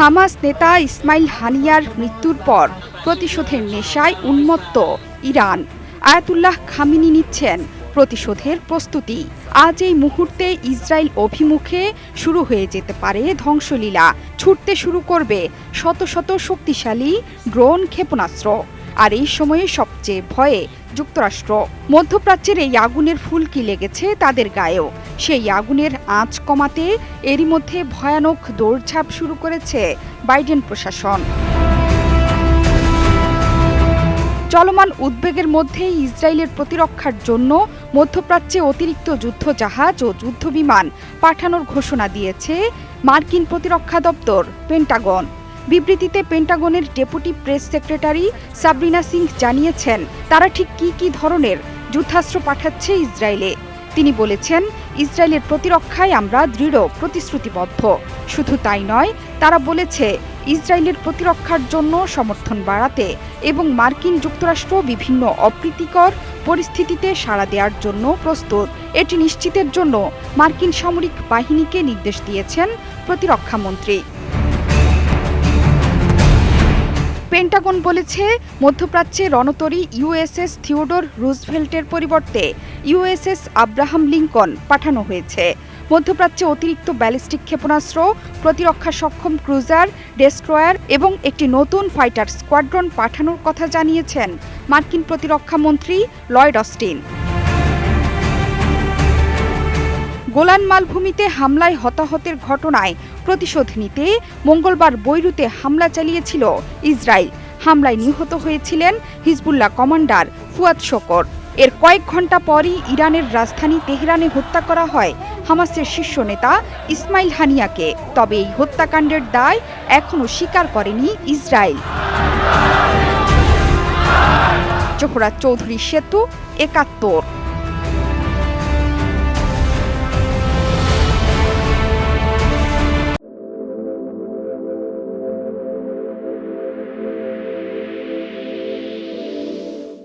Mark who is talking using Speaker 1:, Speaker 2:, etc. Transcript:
Speaker 1: Hamas নেতা ইসমাইল হানিয়ার মৃত্যুর পর প্রতিশোধের নেশায় উন্মত্ত ইরান। আয়াতুল্লাহ খামেনি নিচ্ছেন প্রতিশোধের প্রস্তুতি। আজ এই মুহূর্তে ইসরায়েল অভিমুখে শুরু হয়ে যেতে পারে ধ্বংসলীলা। ছুটতে শুরু করবে শত শত শক্তিশালী ড্রোন ক্ষেপণাস্ত্র। আর এই সময়ে সবচেয়ে ভয়ে যুক্তরাষ্ট্র। মধ্যপ্রাচ্যের এই আগুনের ফুলকি লেগেছে তাদের গায়েও। সেই আগুনের আঁচ কমাতে এরই মধ্যে ভয়ানক দৌড়ঝাঁপ শুরু করেছে বাইডেন প্রশাসন। চলমান উদ্বেগের মধ্যে ইসরায়েলের প্রতিরক্ষার জন্য মধ্যপ্রাচ্যে অতিরিক্ত যুদ্ধজাহাজ ও যুদ্ধবিমান পাঠানোর ঘোষণা দিয়েছে মার্কিন প্রতিরক্ষা দপ্তর পেন্টাগন। বিবৃতিতে পেন্টাগনের deputy press secretary Sabrina Singh জানিয়েছেন তারা ঠিক কী ধরনের যুদ্ধাস্ত্র পাঠাচ্ছে ইসরায়েলে। তিনি বলেছেন, ইসরায়েলের প্রতিরক্ষায় আমরা দৃঢ় প্রতিশ্রুতিবদ্ধ। শুধু তাই নয়, তারা বলেছে ইসরায়েলের প্রতিরক্ষার জন্য সমর্থন বাড়াতে এবং মার্কিন যুক্তরাষ্ট্র বিভিন্ন অপ্রীতিকর পরিস্থিতিতে সাড়া দেওয়ার জন্য প্রস্তুত। এটি নিশ্চিতের জন্য মার্কিন সামরিক বাহিনীকে নির্দেশ দিয়েছেন প্রতিরক্ষামন্ত্রী। পেন্টাগন বলেছে, মধ্যপ্রাচ্যে রণতরী ইউএসএস থিওডোর রুজভেল্টের পরিবর্তে ইউএসএস আব্রাহাম লিঙ্কন পাঠানো হয়েছে। মধ্যপ্রাচ্যে অতিরিক্ত ব্যালিস্টিক ক্ষেপণাস্ত্র, প্রতিরক্ষা সক্ষম ক্রুজার, ডেস্ট্রয়ার এবং একটি নতুন ফাইটার স্কোয়াড্রন পাঠানোর কথা জানিয়েছেন মার্কিন প্রতিরক্ষামন্ত্রী লয়েড অস্টিন। গোলান মালভূমিতে হামলায় হতাহতের ঘটনায় প্রতিশোধ নিতে মঙ্গলবার বৈরুতে হামলা চালিয়েছিল ইসরায়েল। হামলায় নিহত হয়েছিলেন হিজবুল্লাহ কমান্ডার ফুয়াদ শকর। এর কয়েক ঘণ্টা পরই ইরানের রাজধানী তেহরানে হত্যা করা হয় হামাসের শীর্ষ নেতা ইসমাইল হানিয়াকে। তবে এই হত্যাকাণ্ডের দায় এখনও স্বীকার করেনি ইসরায়েল। জোহরা চৌধুরী সেতু, ৭১।